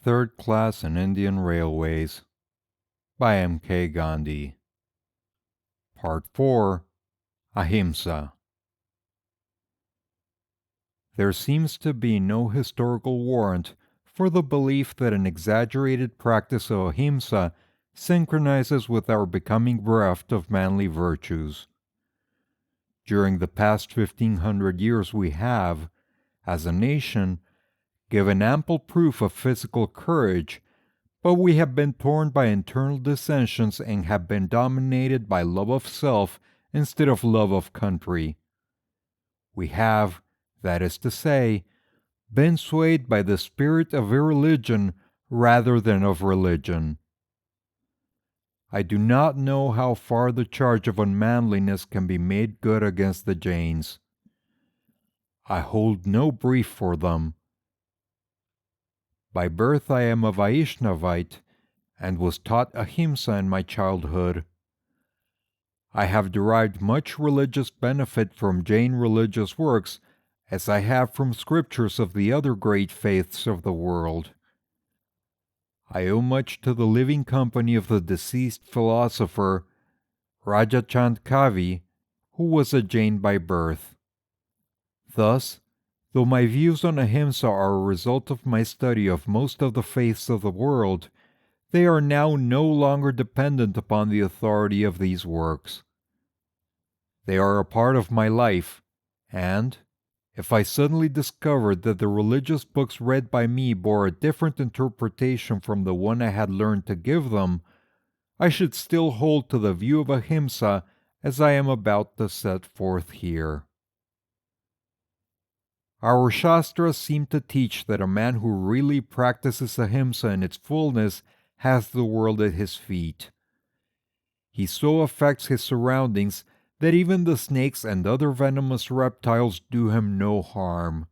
Third Class in Indian Railways by M.K. Gandhi. Part 4. Ahimsa. There seems to be no historical warrant for the belief that an exaggerated practice of ahimsa synchronizes with our becoming bereft of manly virtues. During the past 1500 years we have, as a nation, given ample proof of physical courage, but we have been torn by internal dissensions and have been dominated by love of self instead of love of country. We have, that is to say, been swayed by the spirit of irreligion rather than of religion. I do not know how far the charge of unmanliness can be made good against the Jains. I hold no brief for them. By birth I am a Vaishnavite, and was taught Ahimsa in my childhood. I have derived much religious benefit from Jain religious works, as I have from scriptures of the other great faiths of the world. I owe much to the living company of the deceased philosopher Rajachand Kavi, who was a Jain by birth. Thus, though my views on Ahimsa are a result of my study of most of the faiths of the world, they are now no longer dependent upon the authority of these works. They are a part of my life, and, if I suddenly discovered that the religious books read by me bore a different interpretation from the one I had learned to give them, I should still hold to the view of Ahimsa as I am about to set forth here. Our Shastras seem to teach that a man who really practices Ahimsa in its fullness has the world at his feet. He so affects his surroundings that even the snakes and other venomous reptiles do him no harm.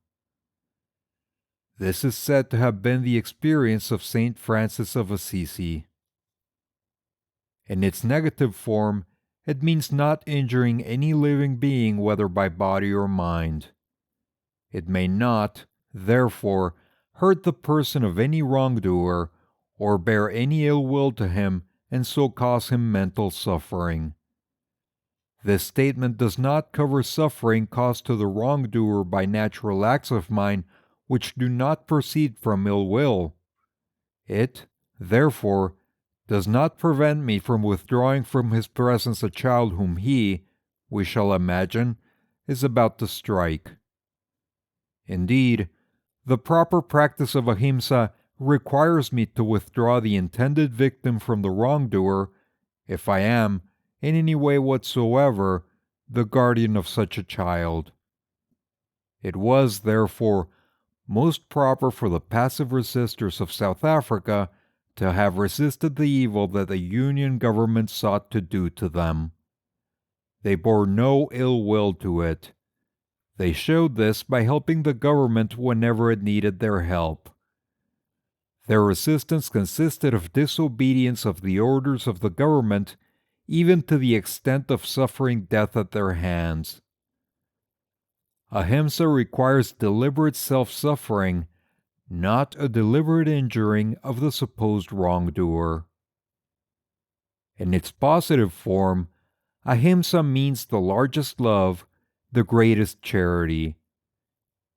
This is said to have been the experience of Saint Francis of Assisi. In its negative form, it means not injuring any living being whether by body or mind. It may not, therefore, hurt the person of any wrongdoer, or bear any ill will to him and so cause him mental suffering. This statement does not cover suffering caused to the wrongdoer by natural acts of mine which do not proceed from ill will. It, therefore, does not prevent me from withdrawing from his presence a child whom he, we shall imagine, is about to strike. Indeed, the proper practice of Ahimsa requires me to withdraw the intended victim from the wrongdoer, if I am, in any way whatsoever, the guardian of such a child. It was, therefore, most proper for the passive resistors of South Africa to have resisted the evil that the Union government sought to do to them. They bore no ill will to it. They showed this by helping the government whenever it needed their help. Their resistance consisted of disobedience of the orders of the government, even to the extent of suffering death at their hands. Ahimsa requires deliberate self-suffering, not a deliberate injuring of the supposed wrongdoer. In its positive form, Ahimsa means the largest love, the greatest charity.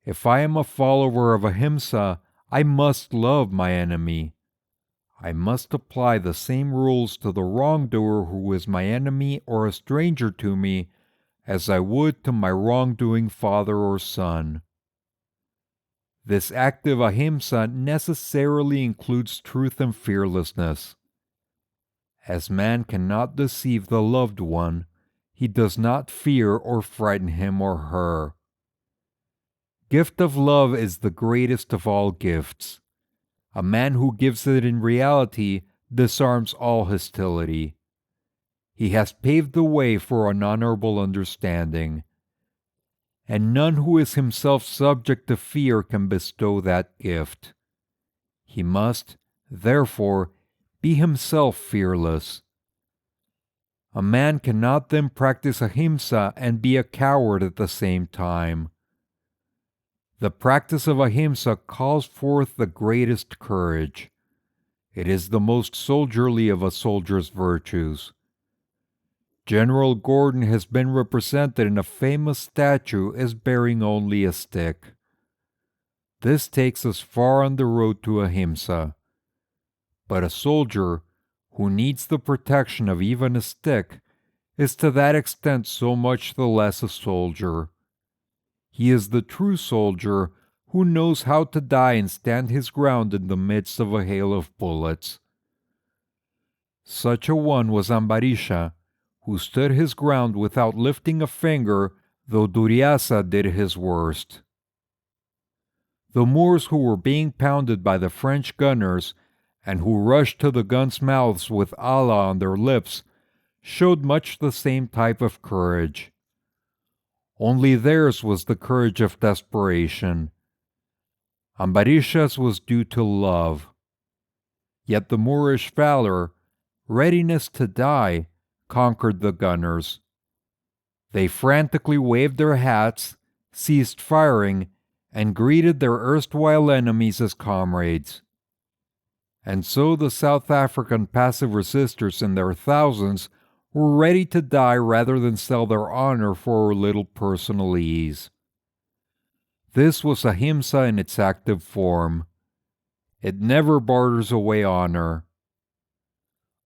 If I am a follower of Ahimsa, I must love my enemy. I must apply the same rules to the wrongdoer who is my enemy or a stranger to me as I would to my wrongdoing father or son. This active Ahimsa necessarily includes truth and fearlessness. As man cannot deceive the loved one, he does not fear or frighten him or her. Gift of love is the greatest of all gifts. A man who gives it in reality disarms all hostility. He has paved the way for an honorable understanding, and none who is himself subject to fear can bestow that gift. He must, therefore, be himself fearless. A man cannot then practice Ahimsa and be a coward at the same time. The practice of Ahimsa calls forth the greatest courage. It is the most soldierly of a soldier's virtues. General Gordon has been represented in a famous statue as bearing only a stick. This takes us far on the road to Ahimsa. But a soldier who needs the protection of even a stick is to that extent so much the less a soldier. He is the true soldier who knows how to die and stand his ground in the midst of a hail of bullets. Such a one was Ambarisha, who stood his ground without lifting a finger, though Duryasa did his worst. The Moors who were being pounded by the French gunners, and who rushed to the guns' mouths with Allah on their lips, showed much the same type of courage. Only theirs was the courage of desperation. Ambarisha's was due to love. Yet the Moorish valor, readiness to die, conquered the gunners. They frantically waved their hats, ceased firing, and greeted their erstwhile enemies as comrades. And so the South African passive resistors in their thousands were ready to die rather than sell their honor for a little personal ease. This was Ahimsa in its active form. It never barters away honor.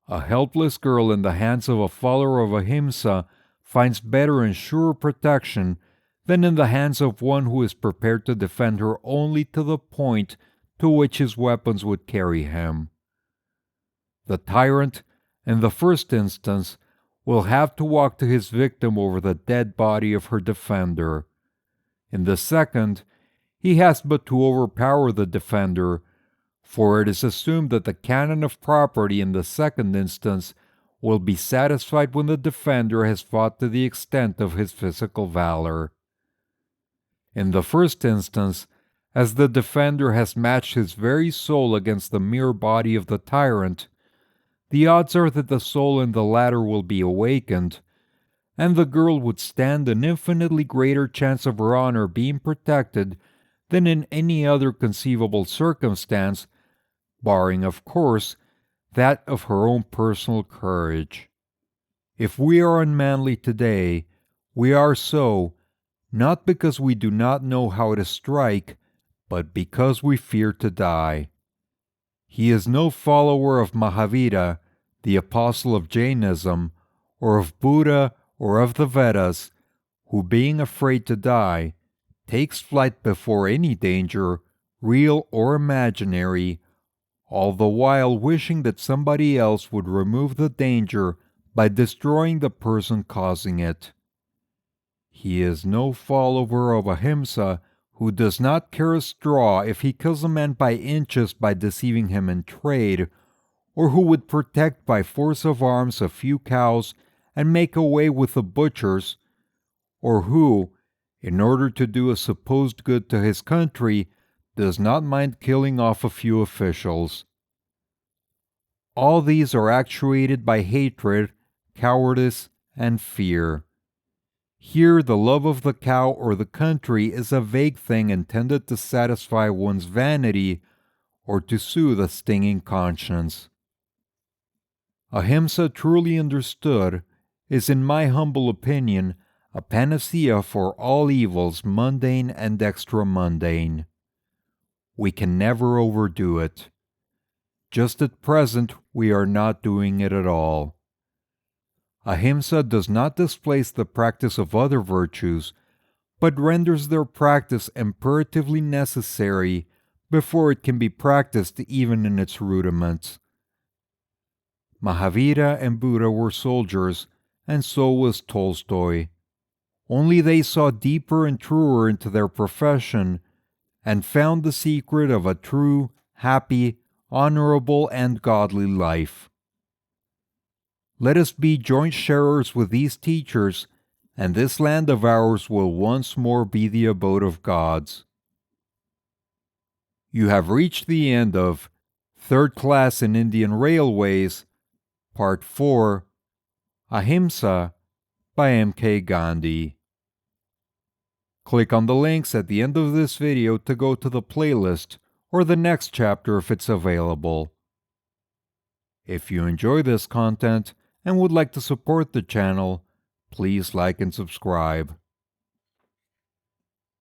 A helpless girl in the hands of a follower of Ahimsa finds better and surer protection than in the hands of one who is prepared to defend her only to the point to which his weapons would carry him. The tyrant, in the first instance, will have to walk to his victim over the dead body of her defender. In the second, he has but to overpower the defender, for it is assumed that the canon of property in the second instance will be satisfied when the defender has fought to the extent of his physical valor. In the first instance, as the defender has matched his very soul against the mere body of the tyrant, the odds are that the soul in the latter will be awakened, and the girl would stand an infinitely greater chance of her honor being protected than in any other conceivable circumstance, barring, of course, that of her own personal courage. If we are unmanly today, we are so, not because we do not know how to strike, but because we fear to die. He is no follower of Mahavira, the apostle of Jainism, or of Buddha or of the Vedas, who, being afraid to die, takes flight before any danger, real or imaginary, all the while wishing that somebody else would remove the danger by destroying the person causing it. He is no follower of Ahimsa who does not care a straw if he kills a man by inches by deceiving him in trade, or who would protect by force of arms a few cows and make away with the butchers, or who, in order to do a supposed good to his country, does not mind killing off a few officials. All these are actuated by hatred, cowardice, and fear. Here the love of the cow or the country is a vague thing intended to satisfy one's vanity or to soothe a stinging conscience. Ahimsa, truly understood, is in my humble opinion a panacea for all evils mundane and extra-mundane. We can never overdo it. Just at present we are not doing it at all. Ahimsa does not displace the practice of other virtues, but renders their practice imperatively necessary before it can be practiced even in its rudiments. Mahavira and Buddha were soldiers, and so was Tolstoy. Only they saw deeper and truer into their profession, and found the secret of a true, happy, honorable, and godly life. Let us be joint sharers with these teachers, and this land of ours will once more be the abode of gods. You have reached the end of Third Class in Indian Railways, Part 4, Ahimsa, by M.K. Gandhi. Click on the links at the end of this video to go to the playlist or the next chapter if it's available. If you enjoy this content and would like to support the channel, please like and subscribe.